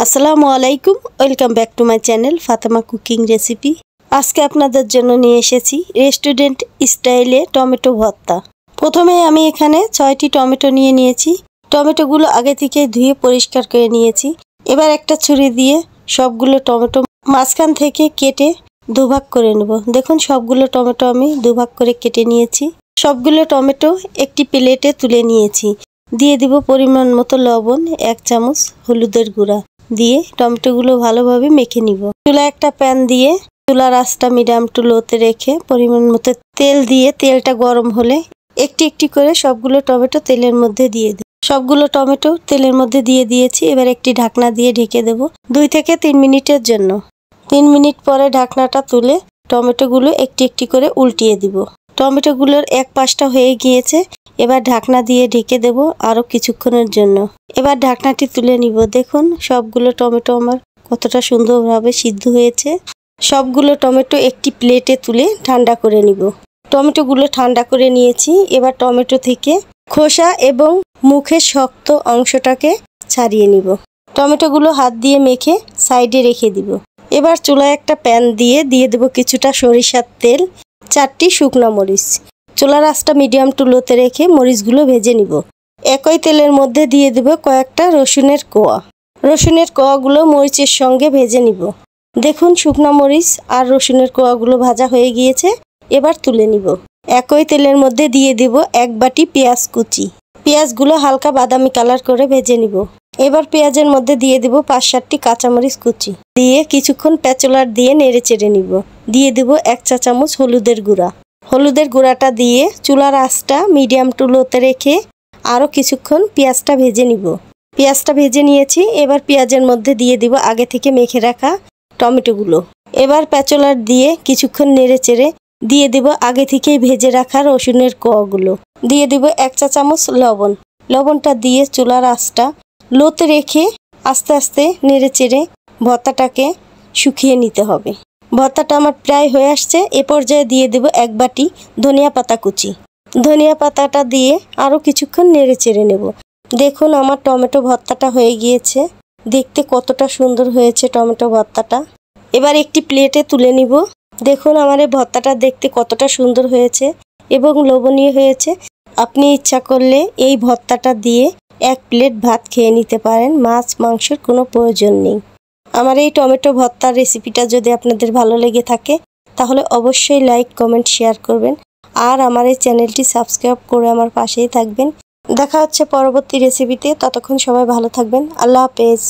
আসসালামু আলাইকুম, welcome back to my channel Fatema cooking recipe. আজকে আপনাদের জন্য নিয়ে এসেছি রেস্টুরেন্ট স্টাইলে টমেটো ভর্তা। প্রথমে আমি এখানে 6টি টমেটো নিয়ে নিয়েছি। টমেটোগুলো আগে থেকে ধুয়ে পরিষ্কার করে নিয়েছি। এবার একটা ছুরি দিয়ে সবগুলো টমেটো মাঝখান থেকে কেটে দুভাগ করে নেব। দেখুন সবগুলো টমেটো আমি দুভাগ করে কেটে নিয়েছি। সবগুলো টমেটো একটি প্লেটে তুলে নিয়েছি। দিয়ে দিব পরিমাণ মতো লবণ, 1 চামচ হলুদের গুঁড়া দিয়ে টমেটোগুলো ভালোভাবে মেখে নিব। চুলায় একটা প্যান দিয়ে চুলার আঁচটা মিডিয়াম টু লোতে রেখে পরিমাণ মতো তেল দিয়ে তেলটা গরম হলে একটি একটি করে সবগুলো টমেটো তেলের মধ্যে দিয়ে দিই। সবগুলো টমেটো তেলের মধ্যে দিয়ে দিয়েছি। এবার একটি ঢাকনা দিয়ে ঢেকে দেব 2 থেকে 3 মিনিটের জন্য। 3 মিনিট পরে ঢাকনাটা তুলে টমেটোগুলো একটি একটি করে উল্টিয়ে দিব। টমেটোগুলোর এক পাশটা হয়ে গিয়েছে। এবার ঢাকনা দিয়ে ঢেকে দেব আরো কিছুক্ষণের জন্য। এবার ঢাকনাটি তুলে নিব। দেখুন সবগুলো টমেটো আমার কতটা সুন্দরভাবে সিদ্ধ হয়েছে। সবগুলো টমেটো একটি প্লেটে তুলে ঠান্ডা করে নিব। টমেটোগুলো ঠান্ডা করে নিয়েছি। এবার টমেটো থেকে খোসা এবং মুখের শক্ত অংশটাকে ছাড়িয়ে নিব। টমেটোগুলো হাত দিয়ে মেখে সাইডে রেখে দিব। এবার চুলায় একটা প্যান দিয়ে দেব কিছুটা সরিষার তেল, 4টি শুকনো মরিচ। চুলার আঁচটা মিডিয়াম টু লোতে রেখে মরিচগুলো ভেজে নিব। একই তেলের মধ্যে দিয়ে দেব কয়েকটা রসুনের কোয়া। রসুনের কোয়াগুলো মরিচের সঙ্গে ভেজে নিব। দেখুন শুকনো মরিচ আর রসুনের কোয়াগুলো ভাজা হয়ে গিয়েছে। এবার তুলে নিব। একই তেলের মধ্যে দিয়ে দেব 1 বাটি পেঁয়াজ কুচি। পেঁয়াজগুলো হালকা বাদামি কালার করে ভেজে নিব। এবার পেঁয়াজের মধ্যে দিয়ে দেব 5-7টি কাঁচামরিচ কুচি দিয়ে কিছুক্ষণ প্যাচলার দিয়ে নেড়ে চেড়ে নিব। দিয়ে দেব 1 চা চামচ হলুদের গুঁড়া। হলুদের গুঁড়াটা দিয়ে চুলার আঁচটা মিডিয়াম টু লোতে রেখে আরও কিছুক্ষণ পেঁয়াজটা ভেজে নিব। পেঁয়াজটা ভেজে নিয়েছি। এবার পেঁয়াজের মধ্যে দিয়ে দিব আগে থেকে মেখে রাখা টমেটোগুলো। এবার প্যাচলার দিয়ে কিছুক্ষণ নেড়ে চেড়ে দিয়ে দেব আগে থেকেই ভেজে রাখা রসুনের কোয়াগুলো। দিয়ে দেব 1 চা চামচ লবণ। লবণটা দিয়ে চুলার আঁচটা লোতে রেখে আস্তে আস্তে নেড়ে চেড়ে ভর্তাটাকে শুকিয়ে নিতে হবে। ভর্তাটা আমার প্রায় হয়ে আসছে। এ পর্যায়ে দিয়ে দেব 1 বাটি ধনিয়া পাতা কুচি। ধনিয়া পাতাটা দিয়ে আরও কিছুক্ষণ নেড়ে চেড়ে নেব। দেখুন আমার টমেটো ভর্তাটা হয়ে গিয়েছে। দেখতে কতটা সুন্দর হয়েছে টমেটো ভর্তাটা। এবার একটি প্লেটে তুলে নিব। দেখুন আমার এই ভর্তাটা দেখতে কতটা সুন্দর হয়েছে এবং লোভনীয় হয়েছে। আপনি ইচ্ছা করলে এই ভর্তাটা দিয়ে 1 প্লেট ভাত খেয়ে নিতে পারেন। মাছ মাংসের কোনো প্রয়োজন নেই। আমার এই টমেটো ভর্তার রেসিপিটা যদি আপনাদের ভালো লেগে থাকে তাহলে অবশ্যই লাইক, কমেন্ট, শেয়ার করবেন। আর আমার এই চ্যানেলটি সাবস্ক্রাইব করে আমার পাশেই থাকবেন। দেখা হচ্ছে পরবর্তী রেসিপিতে। ততক্ষণ সবাই ভালো থাকবেন। আল্লাহ হাফেজ।